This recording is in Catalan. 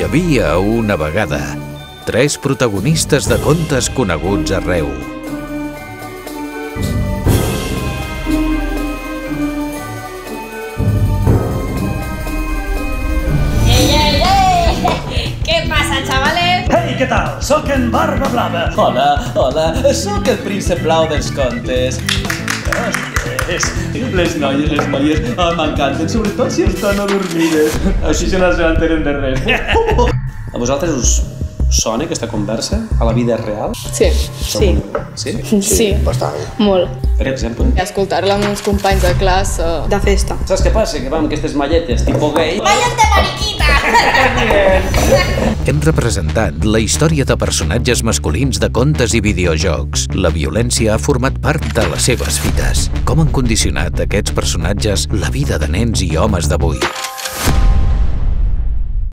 Hi havia una vegada 3 protagonistes de contes coneguts arreu. ¿Qué pasa, chavales? Ei, què tal? Soc en Barba Blava. Hola, sóc el príncep blau dels contes. Les noies, m'encanten, sobretot si estan adormides. Així se no s'entenen de res. A vosaltres us sona aquesta conversa a la vida real? Sí. Sí? Bastant. Molt. Per exemple? Escoltar-la amb uns companys de classe. De festa. Saps què passa? Que va amb aquestes malletes tipus gay. ¡Váyate, mariquita! Hem representat la història de personatges masculins de contes i videojocs. La violència ha format part de les seves vides. Com han condicionat aquests personatges la vida de nens i homes d'avui?